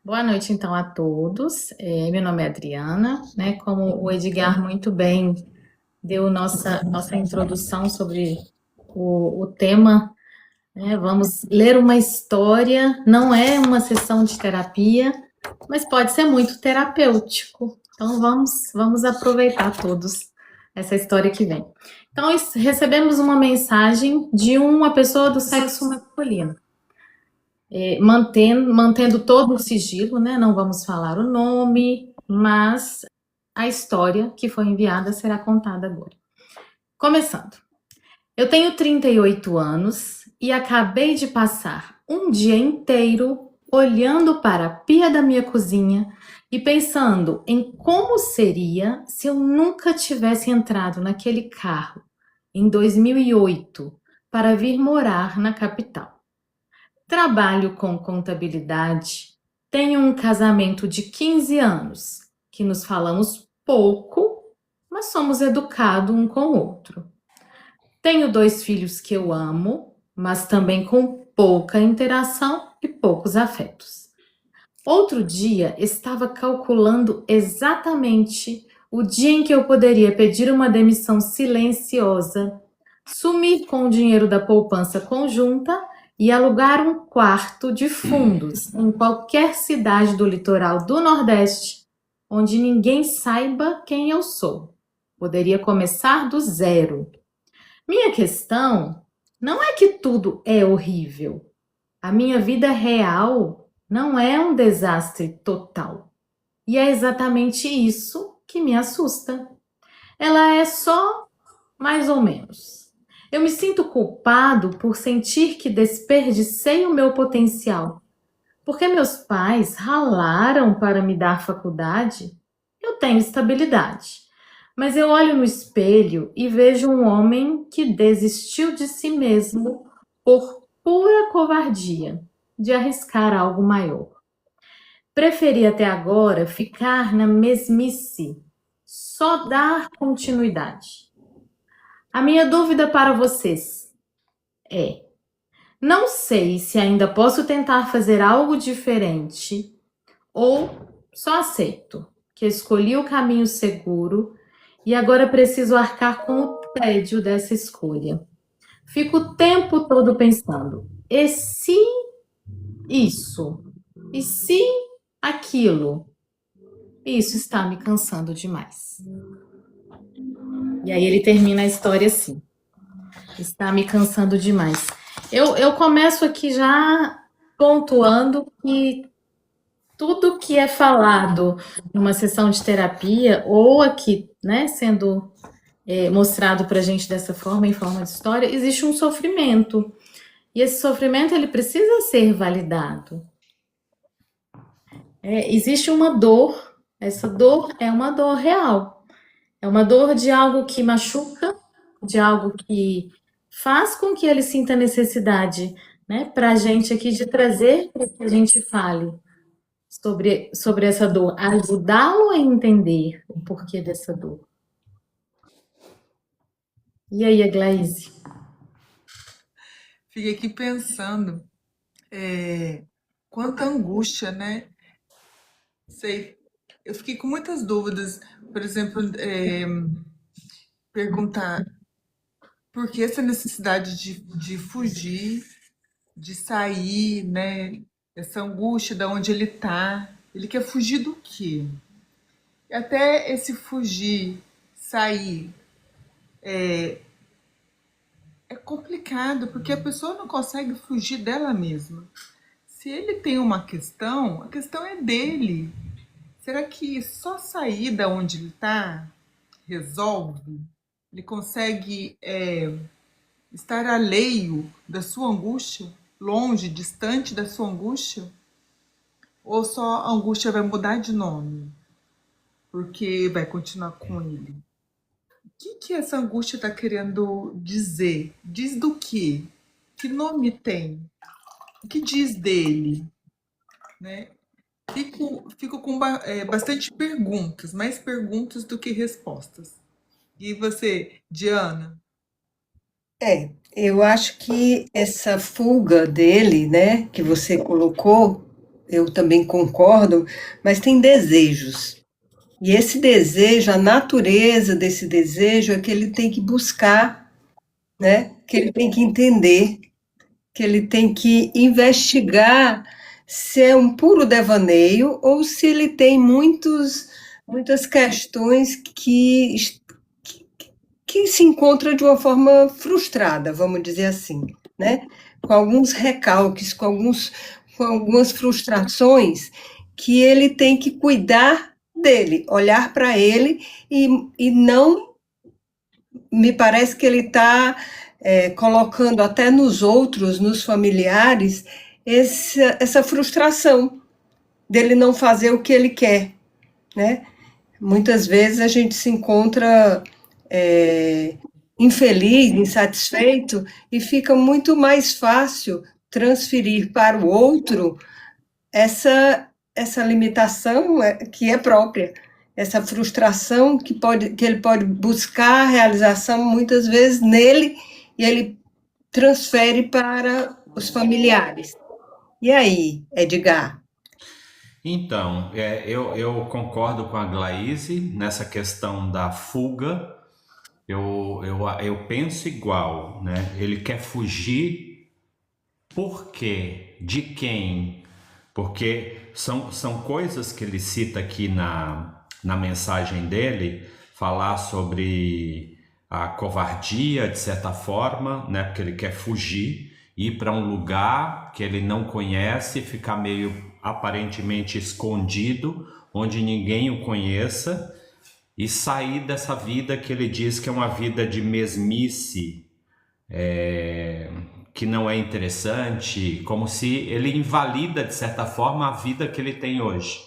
Boa noite, então, a todos. Meu nome é Adriana, né? Como o Edgar muito bem deu nossa introdução sobre o tema, né? Vamos ler uma história, não é uma sessão de terapia, mas pode ser muito terapêutico. Então, vamos aproveitar todos essa história que vem. Então, recebemos uma mensagem de uma pessoa do sexo masculino. Mantendo todo o sigilo, né? Não vamos falar o nome, mas a história que foi enviada será contada agora. Começando. Eu tenho 38 anos e acabei de passar um dia inteiro olhando para a pia da minha cozinha e pensando em como seria se eu nunca tivesse entrado naquele carro em 2008 para vir morar na capital. Trabalho com contabilidade, tenho um casamento de 15 anos, que nos falamos pouco, mas somos educados um com o outro. Tenho 2 filhos que eu amo, mas também com pouca interação e poucos afetos. Outro dia estava calculando exatamente o dia em que eu poderia pedir uma demissão silenciosa, sumir com o dinheiro da poupança conjunta e alugar um quarto de fundos em qualquer cidade do litoral do Nordeste, onde ninguém saiba quem eu sou. Poderia começar do zero. Minha questão não é que tudo é horrível. A minha vida real não é um desastre total. E é exatamente isso que me assusta. Ela é só mais ou menos. Eu me sinto culpado por sentir que desperdicei o meu potencial. Porque meus pais ralaram para me dar faculdade, eu tenho estabilidade. Mas eu olho no espelho e vejo um homem que desistiu de si mesmo por pura covardia de arriscar algo maior. Preferi até agora ficar na mesmice, só dar continuidade. A minha dúvida para vocês é: não sei se ainda posso tentar fazer algo diferente ou só aceito que escolhi o caminho seguro e agora preciso arcar com o tédio dessa escolha. Fico o tempo todo pensando: e se isso? E se aquilo? Isso está me cansando demais. E aí ele termina a história assim: está me cansando demais. Eu começo aqui já pontuando que tudo que é falado numa sessão de terapia, ou aqui, né, sendo mostrado para a gente dessa forma, em forma de história, existe um sofrimento. E esse sofrimento ele precisa ser validado. Existe uma dor, essa dor é uma dor real. É uma dor de algo que machuca, de algo que faz com que ele sinta necessidade, né, para a gente aqui de trazer para que a gente fale sobre essa dor, ajudá-lo a entender o porquê dessa dor. E aí, Aglaíse? Fiquei aqui pensando, quanta angústia, né? Sei, eu fiquei com muitas dúvidas. Por exemplo, perguntar por que essa necessidade de fugir, de sair, né? Essa angústia de onde ele tá. Ele quer fugir do quê? E até esse fugir, sair, é complicado, porque a pessoa não consegue fugir dela mesma. Se ele tem uma questão, a questão é dele. Será que só sair da onde ele está resolve? Ele consegue estar alheio da sua angústia? Longe, distante da sua angústia? Ou só a angústia vai mudar de nome? Porque vai continuar com ele? O que essa angústia está querendo dizer? Diz do quê? Que nome tem? O que diz dele? Né? Fico com bastante perguntas, mais perguntas do que respostas. E você, Diana? Eu acho que essa fuga dele, né, que você colocou, eu também concordo, mas tem desejos. E esse desejo, a natureza desse desejo é que ele tem que buscar, né? Que ele tem que entender, que ele tem que investigar se é um puro devaneio ou se ele tem muitas questões que se encontra de uma forma frustrada, vamos dizer assim, né? Com alguns recalques, com algumas frustrações que ele tem que cuidar dele, olhar para ele e não me parece que ele está colocando até nos outros, nos familiares, essa frustração dele não fazer o que ele quer, né? Muitas vezes a gente se encontra infeliz, insatisfeito, e fica muito mais fácil transferir para o outro essa limitação que é própria, essa frustração que ele pode buscar a realização muitas vezes nele e ele transfere para os familiares. E aí, Edgar? Então, eu concordo com a Glaise nessa questão da fuga. Eu penso igual, né? Ele quer fugir, por quê? De quem? Porque são coisas que ele cita aqui na mensagem dele, falar sobre a covardia, de certa forma, né? Porque ele quer fugir, ir para um lugar que ele não conhece, ficar meio aparentemente escondido, onde ninguém o conheça, e sair dessa vida que ele diz que é uma vida de mesmice, que não é interessante, como se ele invalida, de certa forma, a vida que ele tem hoje.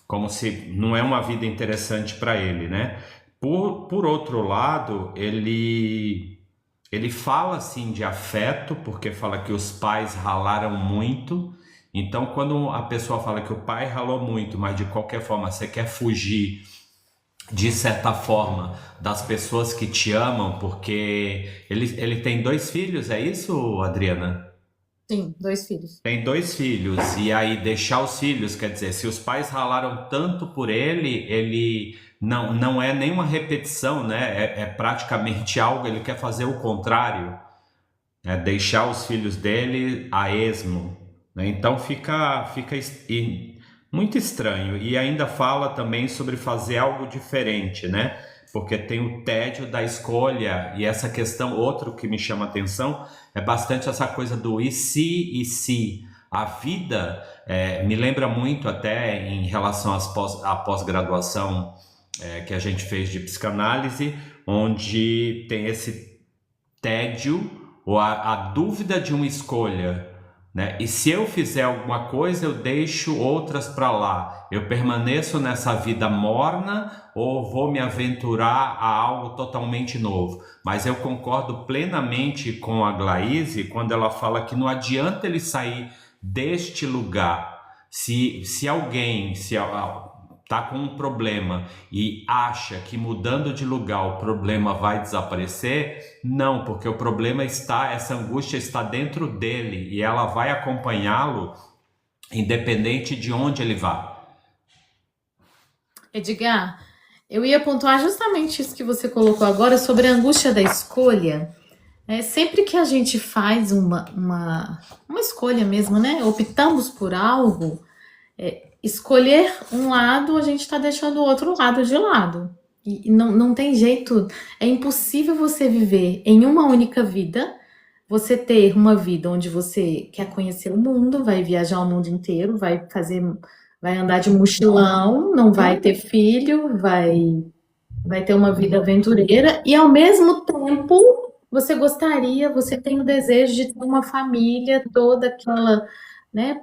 Como se não é uma vida interessante para ele, né? Por outro lado, ele fala assim de afeto, porque fala que os pais ralaram muito. Então, quando a pessoa fala que o pai ralou muito, mas de qualquer forma você quer fugir, de certa forma, das pessoas que te amam, porque ele tem 2 filhos, é isso, Adriana? Sim, 2 filhos. Tem 2 filhos, e aí deixar os filhos, quer dizer, se os pais ralaram tanto por ele não é nenhuma repetição, né? É praticamente algo, ele quer fazer o contrário, né? Deixar os filhos dele a esmo, né? Então fica muito estranho, e ainda fala também sobre fazer algo diferente, né? Porque tem o tédio da escolha, e essa questão, outro que me chama a atenção, é bastante essa coisa do e se, e se. A vida me lembra muito até em relação à pós-graduação que a gente fez de psicanálise, onde tem esse tédio ou a dúvida de uma escolha, né? E se eu fizer alguma coisa, eu deixo outras para lá. Eu permaneço nessa vida morna ou vou me aventurar a algo totalmente novo? Mas eu concordo plenamente com a Glaise quando ela fala que não adianta ele sair deste lugar. Se alguém está com um problema e acha que mudando de lugar o problema vai desaparecer, não, porque o problema essa angústia está dentro dele e ela vai acompanhá-lo independente de onde ele vá. Edgar, eu ia pontuar justamente isso que você colocou agora sobre a angústia da escolha. Sempre que a gente faz uma escolha mesmo, né? Optamos por algo, escolher um lado, a gente está deixando o outro lado de lado. E não tem jeito, é impossível você viver em uma única vida, você ter uma vida onde você quer conhecer o mundo, vai viajar o mundo inteiro, vai andar de mochilão, não vai ter filho, vai ter uma vida aventureira, e ao mesmo tempo você tem o desejo de ter uma família, toda aquela, né,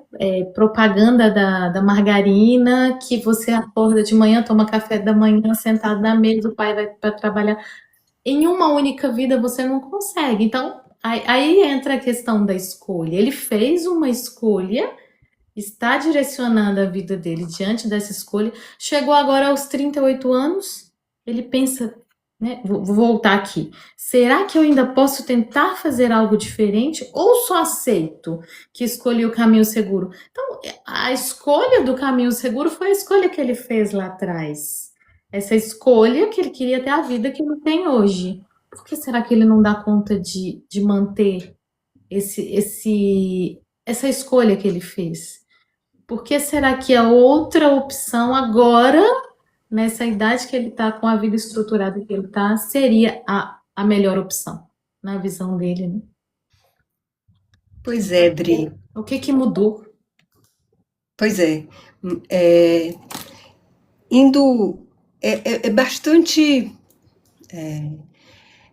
propaganda da margarina, que você acorda de manhã, toma café da manhã, sentado na mesa, o pai vai para trabalhar. Em uma única vida você não consegue. Então, aí entra a questão da escolha. Ele fez uma escolha, está direcionando a vida dele diante dessa escolha, chegou agora aos 38 anos, ele pensa, né? Vou voltar aqui. Será que eu ainda posso tentar fazer algo diferente ou só aceito que escolhi o caminho seguro? Então, a escolha do caminho seguro foi a escolha que ele fez lá atrás. Essa escolha que ele queria ter a vida que ele tem hoje. Por que será que ele não dá conta de manter essa escolha que ele fez? Por que será que a outra opção agora, nessa idade que ele está, com a vida estruturada que ele está, seria a melhor opção, na visão dele, né? Pois é, Dri. O que mudou? Pois é. Indo. É bastante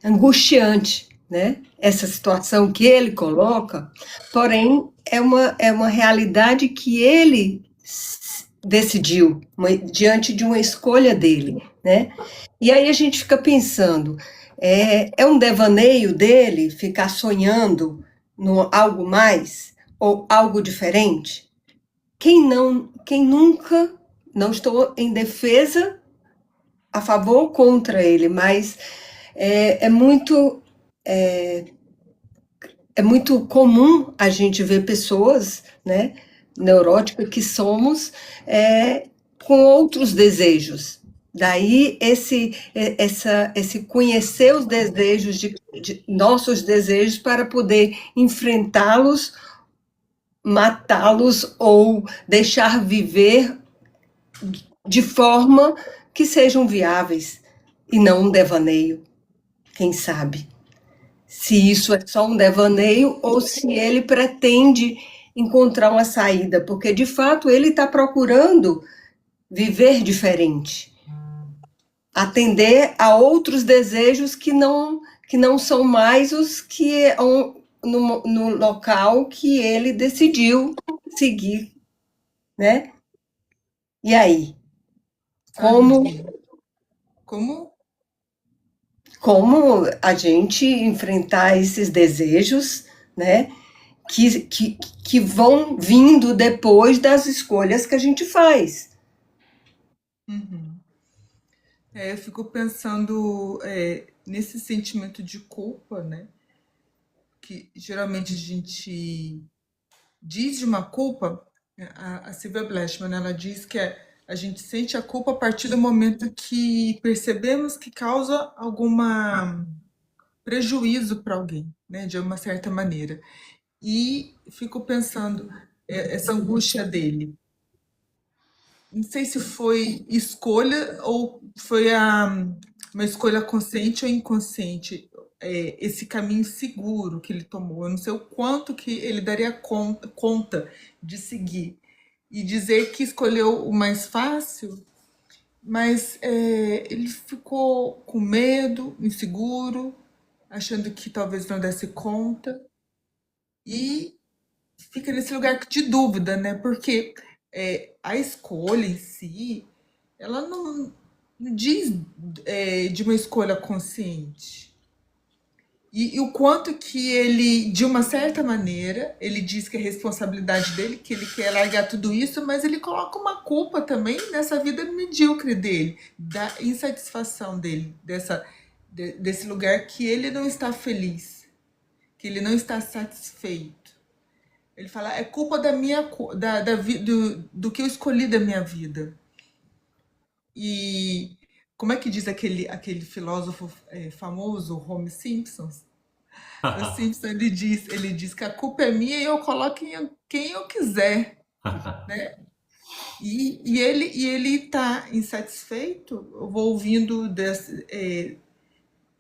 angustiante, né? Essa situação que ele coloca, porém, é uma realidade que ele decidiu, diante de uma escolha dele, né? E aí a gente fica pensando, é um devaneio dele ficar sonhando no algo mais ou algo diferente? Quem nunca, não estou em defesa, a favor ou contra ele, mas é muito comum a gente ver pessoas, né, neuróticas que somos, com outros desejos. Daí esse conhecer os desejos, nossos desejos, para poder enfrentá-los, matá-los ou deixar viver de forma que sejam viáveis e não um devaneio. Quem sabe? Se isso é só um devaneio ou se ele pretende encontrar uma saída, porque de fato ele está procurando viver diferente, atender a outros desejos que não são mais os que no local que ele decidiu seguir, né? E aí? Como a gente enfrentar esses desejos, né, que vão vindo depois das escolhas que a gente faz. Eu fico pensando nesse sentimento de culpa, né, que geralmente a gente diz de uma culpa. A Sylvia Blechman, ela diz que a gente sente a culpa a partir do momento que percebemos que causa algum prejuízo para alguém, né, de uma certa maneira. E fico pensando, essa angústia dele. Não sei se foi escolha ou foi uma escolha consciente ou inconsciente, esse caminho seguro que ele tomou. Eu não sei o quanto que ele daria conta de seguir. E dizer que escolheu o mais fácil, mas ele ficou com medo, inseguro, achando que talvez não desse conta. E fica nesse lugar de dúvida, né? Porque a escolha em si, ela não diz de uma escolha consciente. E o quanto que ele, de uma certa maneira, ele diz que é responsabilidade dele, que ele quer largar tudo isso, mas ele coloca uma culpa também nessa vida medíocre dele, da insatisfação dele, desse lugar que ele não está feliz, que ele não está satisfeito. Ele fala, é culpa do que eu escolhi da minha vida. E como é que diz aquele filósofo famoso, Homer Simpson? O Simpson, ele diz que a culpa é minha e eu coloco em quem eu quiser, né? E ele está insatisfeito, eu vou ouvindo,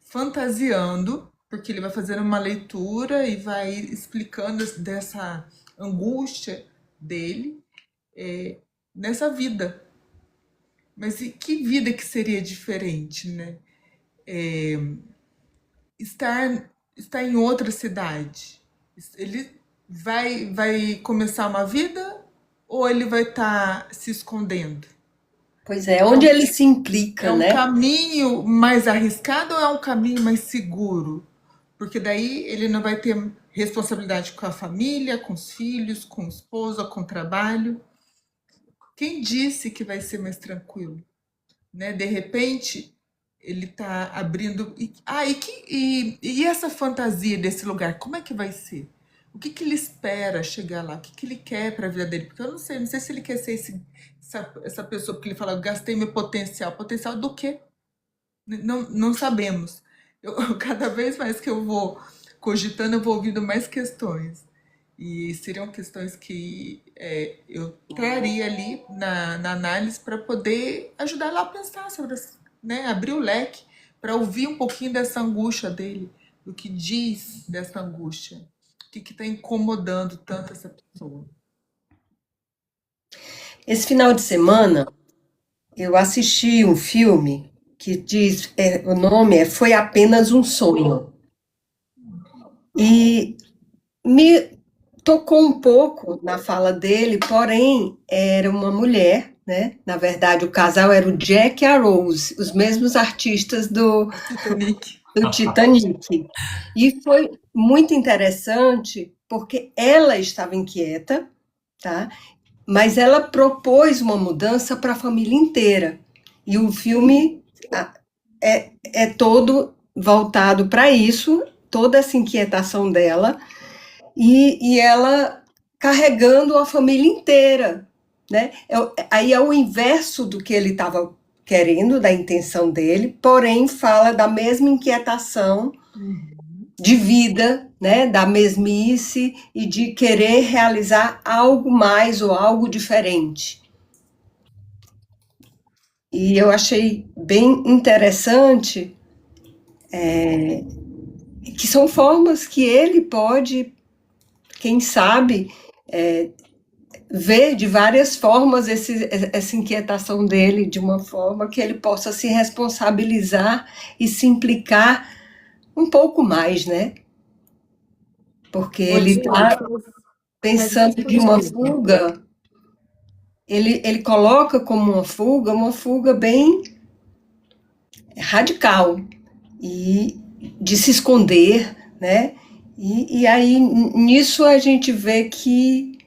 fantasiando, porque ele vai fazendo uma leitura e vai explicando dessa angústia dele nessa vida. Mas e que vida que seria diferente, né? Estar em outra cidade. Ele vai começar uma vida ou ele vai estar se escondendo? Pois é, onde ele se implica, né? É um caminho mais arriscado ou é um caminho mais seguro? Porque daí ele não vai ter responsabilidade com a família, com os filhos, com a esposa, com o trabalho. Quem disse que vai ser mais tranquilo? Né? De repente, ele tá abrindo. E essa fantasia desse lugar, como é que vai ser? O que que ele espera chegar lá? O que que ele quer para a vida dele? Porque eu não sei se ele quer ser essa pessoa, porque ele fala, eu gastei meu potencial. Potencial do quê? Não sabemos. Cada vez mais que eu vou cogitando, eu vou ouvindo mais questões. E seriam questões que eu traria ali na análise para poder ajudar ela a pensar sobre, né, abrir o leque para ouvir um pouquinho dessa angústia dele, do que diz dessa angústia, o que está incomodando tanto essa pessoa. Esse final de semana, eu assisti um filme que diz, o nome Foi Apenas um Sonho. E me tocou um pouco na fala dele, porém, era uma mulher, né? Na verdade, o casal era o Jack e a Rose, os mesmos artistas do Titanic. E foi muito interessante, porque ela estava inquieta, tá? Mas ela propôs uma mudança para a família inteira. E o filme é todo voltado para isso, toda essa inquietação dela, e ela carregando a família inteira, né? Aí é o inverso do que ele estava querendo, da intenção dele, porém fala da mesma inquietação de vida, né? Da mesmice e de querer realizar algo mais ou algo diferente. E eu achei bem interessante que são formas que ele pode, quem sabe, ver de várias formas essa inquietação dele, de uma forma que ele possa se responsabilizar e se implicar um pouco mais, né? Porque ele está pensando de uma fuga, ele coloca como uma fuga bem radical, e de se esconder, né? E aí, nisso a gente vê que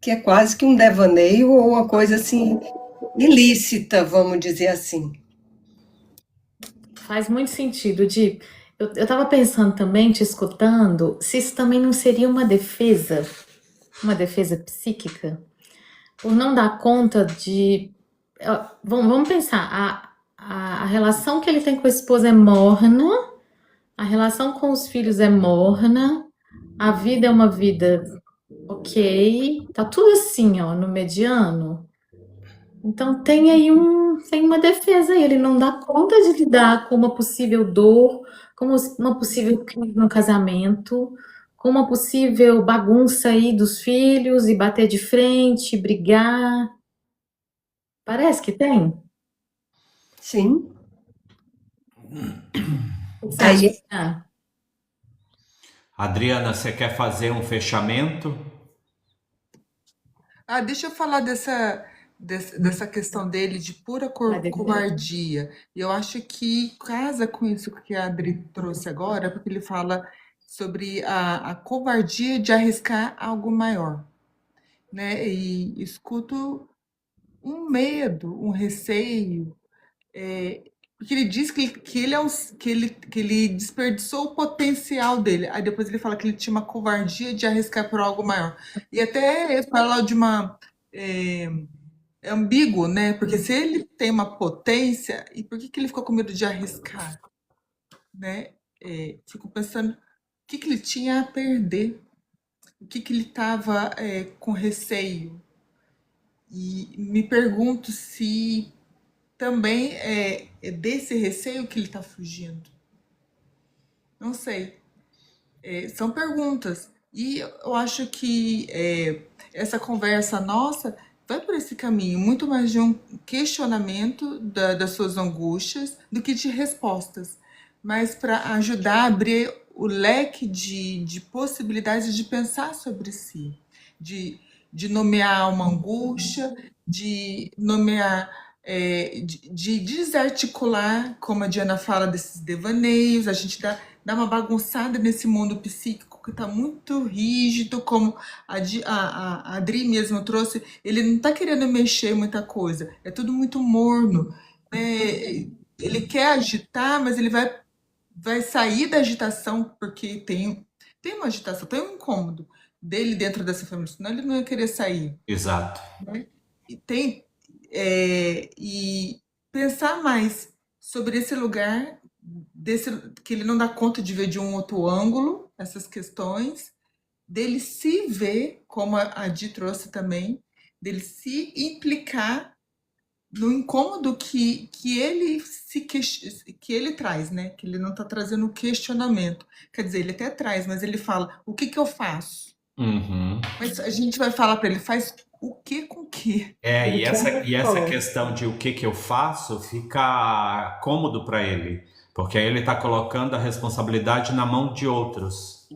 é quase que um devaneio ou uma coisa assim ilícita, vamos dizer assim. Faz muito sentido, Di. Eu estava pensando também, te escutando, se isso também não seria uma defesa psíquica, por não dar conta de. Vamos pensar, a relação que ele tem com a esposa é morna, a relação com os filhos é morna, a vida é uma vida ok, tá tudo assim, ó, no mediano. Então tem aí uma defesa aí, ele não dá conta de lidar com uma possível dor, com uma possível crise no casamento, com uma possível bagunça aí dos filhos e bater de frente, brigar. Parece que tem. Sim. O que você acha? Adriana, você quer fazer um fechamento? Deixa eu falar dessa questão dele de pura covardia. Eu acho que casa com isso que a Adri trouxe agora, porque ele fala sobre a covardia de arriscar algo maior, né? E escuto um medo, um receio, porque ele diz que ele desperdiçou o potencial dele. Aí depois ele fala que ele tinha uma covardia de arriscar por algo maior. E até fala de uma é ambíguo, né? Porque se ele tem uma potência, e por que ele ficou com medo de arriscar, né? Fico pensando o que ele tinha a perder, o que ele estava com receio. E me pergunto se também é desse receio que ele está fugindo. Não sei. São perguntas. E eu acho que essa conversa nossa vai por esse caminho, muito mais de um questionamento das suas angústias do que de respostas, mas para ajudar a abrir o leque de possibilidades de pensar sobre si, de nomear uma angústia, de nomear, de desarticular, como a Diana fala, desses devaneios, a gente dá uma bagunçada nesse mundo psíquico que está muito rígido, como a Adri mesmo trouxe, ele não está querendo mexer muita coisa, é tudo muito morno, né? ele quer agitar, mas ele vai sair da agitação porque tem uma agitação, tem um incômodo dele dentro dessa família, senão ele não ia querer sair, Exato. né? E e pensar mais sobre esse lugar desse que ele não dá conta de ver de um outro ângulo essas questões, dele se ver, como a Di trouxe também, dele se implicar no incômodo que ele traz, né? Que ele não está trazendo o questionamento. Quer dizer, ele até traz, mas ele fala: o que que eu faço? Uhum. Mas a gente vai falar para ele: faz o que com o quê? E Com essa qual? questão de o que eu faço fica cômodo para ele, porque aí ele está colocando a responsabilidade na mão de outros.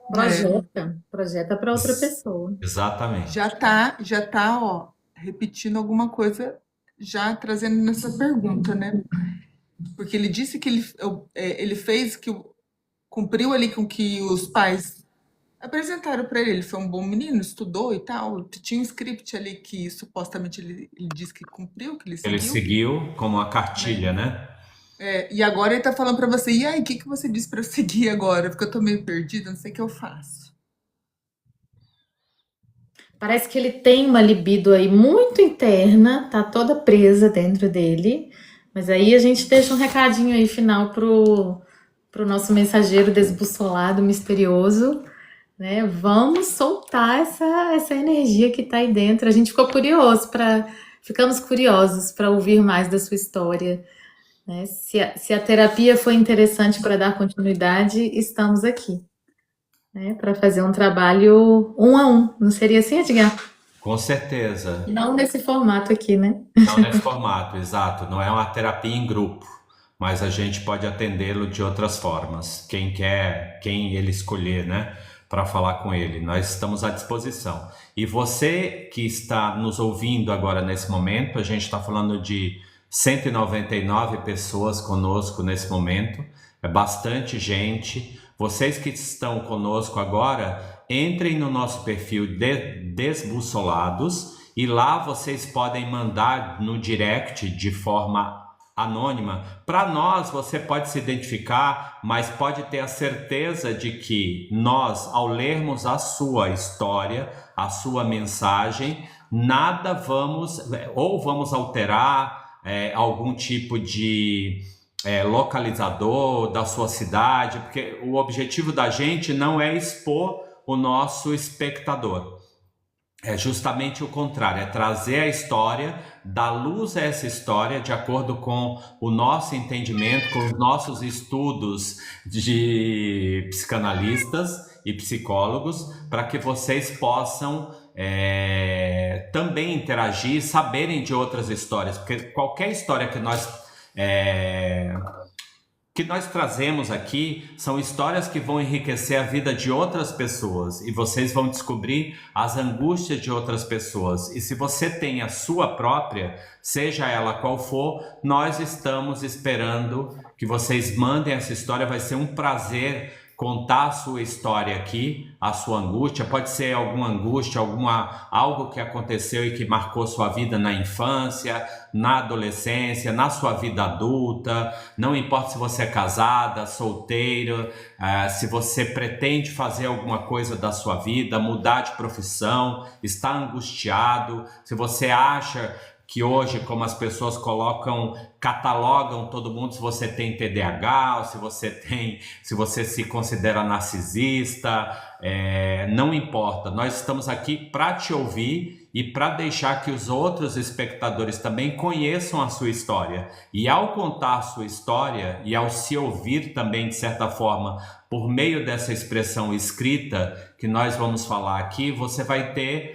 É, Projeta para outra pessoa. Exatamente. já tá, ó, repetindo alguma coisa, já trazendo nessa pergunta, né? Porque ele disse que ele fez cumpriu ali com que os pais apresentaram para ele. Ele foi um bom menino, estudou e tal. Tinha um script ali que supostamente ele disse que cumpriu, que ele Ele seguiu, seguiu como uma né? cartilha, né? E agora ele tá falando para você: e aí, o que que você disse para eu seguir agora? Porque eu tô meio perdida, não sei o que eu faço. Parece que ele tem uma libido aí muito interna, tá toda presa dentro dele. Mas aí a gente deixa um recadinho aí final pro nosso mensageiro desbussolado, misterioso, né? Vamos soltar essa energia que tá aí dentro. A gente ficamos curiosos para ouvir mais da sua história, né? Se a terapia foi interessante para dar continuidade, estamos aqui, né? Para fazer um trabalho um a um. Não seria assim, Edgar? Com certeza. Não nesse formato aqui, né? Não nesse formato, exato. Não é uma terapia em grupo, mas a gente pode atendê-lo de outras formas. Quem quer, quem ele escolher, né, para falar com ele, nós estamos à disposição. E você que está nos ouvindo agora nesse momento, a gente está falando de 199 pessoas conosco nesse momento, é bastante gente. Vocês que estão conosco agora, entrem no nosso perfil Desbussolados e lá vocês podem mandar no direct de forma anônima. Para nós, você pode se identificar, mas pode ter a certeza de que nós, ao lermos a sua história, a sua mensagem, nada vamos alterar algum tipo de localizador da sua cidade, porque o objetivo da gente não é expor o nosso espectador. É justamente o contrário, é trazer a história, dar luz a essa história de acordo com o nosso entendimento, com os nossos estudos de psicanalistas e psicólogos, para que vocês possam também interagir, saberem de outras histórias, porque qualquer história que nós trazemos aqui são histórias que vão enriquecer a vida de outras pessoas e vocês vão descobrir as angústias de outras pessoas. E se você tem a sua própria, seja ela qual for, nós estamos esperando que vocês mandem essa história. Vai ser um prazer contar a sua história aqui, a sua angústia. Pode ser alguma angústia, algo que aconteceu e que marcou sua vida na infância, na adolescência, na sua vida adulta. Não importa se você é casada, solteiro, se você pretende fazer alguma coisa da sua vida, mudar de profissão, está angustiado, se você acha que hoje, como as pessoas catalogam todo mundo, se você tem TDAH, ou se você se considera narcisista, não importa. Nós estamos aqui para te ouvir e para deixar que os outros espectadores também conheçam a sua história. E ao contar a sua história e ao se ouvir também, de certa forma, por meio dessa expressão escrita que nós vamos falar aqui, você vai ter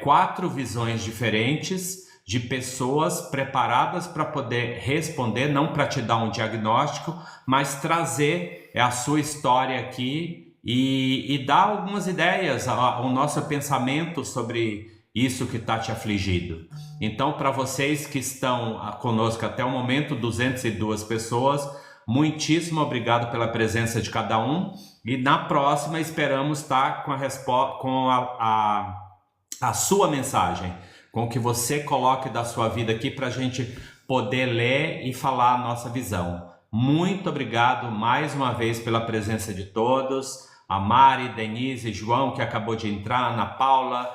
4 visões diferentes de pessoas preparadas para poder responder, não para te dar um diagnóstico, mas trazer a sua história aqui e dar algumas ideias, o nosso pensamento sobre isso que está te afligindo. Então, para vocês que estão conosco até o momento, 202 pessoas, muitíssimo obrigado pela presença de cada um e na próxima esperamos estar com a sua mensagem, com o que você coloque da sua vida aqui para a gente poder ler e falar a nossa visão. Muito obrigado mais uma vez pela presença de todos. A Mari, Denise, João, que acabou de entrar, Ana Paula,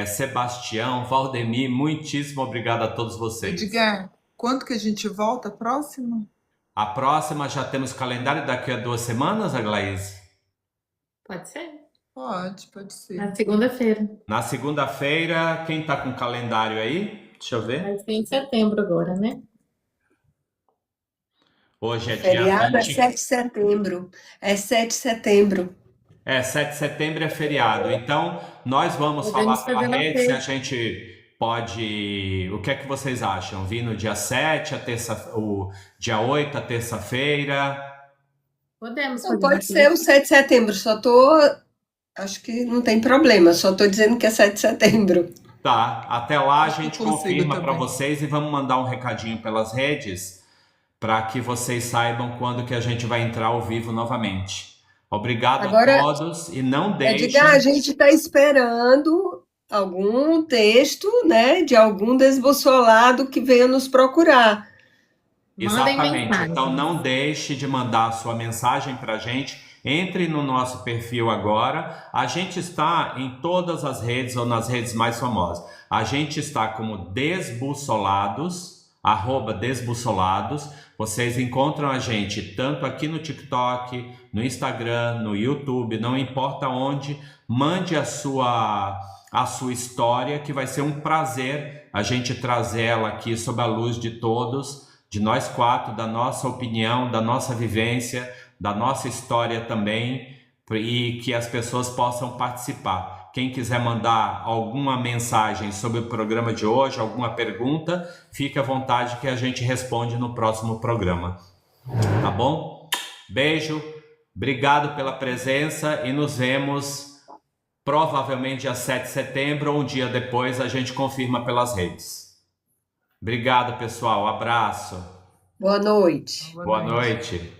Sebastião, Valdemir, muitíssimo obrigado a todos vocês. Edgar, quando que a gente volta? Próximo? A próxima já temos calendário daqui a 2 semanas, Aglaís? Pode ser? Pode ser. Na segunda-feira. Na segunda-feira, quem tá com calendário aí? Deixa eu ver. Vai ser em setembro agora, né? Hoje é dia Feriado é 20. 7 de setembro. É 7 de setembro. 7 de setembro é feriado. Então, nós vamos Podemos falar pela fazer na rede se feira. a gente pode. O que é que vocês acham? Vir no dia 7, o dia 8, a terça-feira? Podemos Não, fazer pode na ser feira. o 7 de setembro, acho que não tem problema, só estou dizendo que é 7 de setembro. Tá. Até lá a Acho que gente eu consigo confirma para também. vocês e vamos mandar um recadinho pelas redes para que vocês saibam quando que a gente vai entrar ao vivo novamente. Obrigado Agora, a todos e não Edgar, a deixem. gente está esperando algum texto, né, de algum desbussolado que venha nos procurar. Mandem Exatamente. Então mensagens. não deixe de mandar a sua mensagem para a gente. Entre no nosso perfil agora. A gente está em todas as redes ou nas redes mais famosas. A gente está como Desbussolados, @desbussolados. Vocês encontram a gente tanto aqui no TikTok, no Instagram, no YouTube, não importa onde. Mande a sua história, que vai ser um prazer a gente trazer ela aqui sob a luz de todos, de nós quatro, da nossa opinião, da nossa vivência, da nossa história também, e que as pessoas possam participar. Quem quiser mandar alguma mensagem sobre o programa de hoje, alguma pergunta, fique à vontade que a gente responde no próximo programa. Tá bom? Beijo, obrigado pela presença e nos vemos provavelmente dia 7 de setembro ou um dia depois, a gente confirma pelas redes. Obrigado, pessoal. Abraço. Boa noite. Boa noite.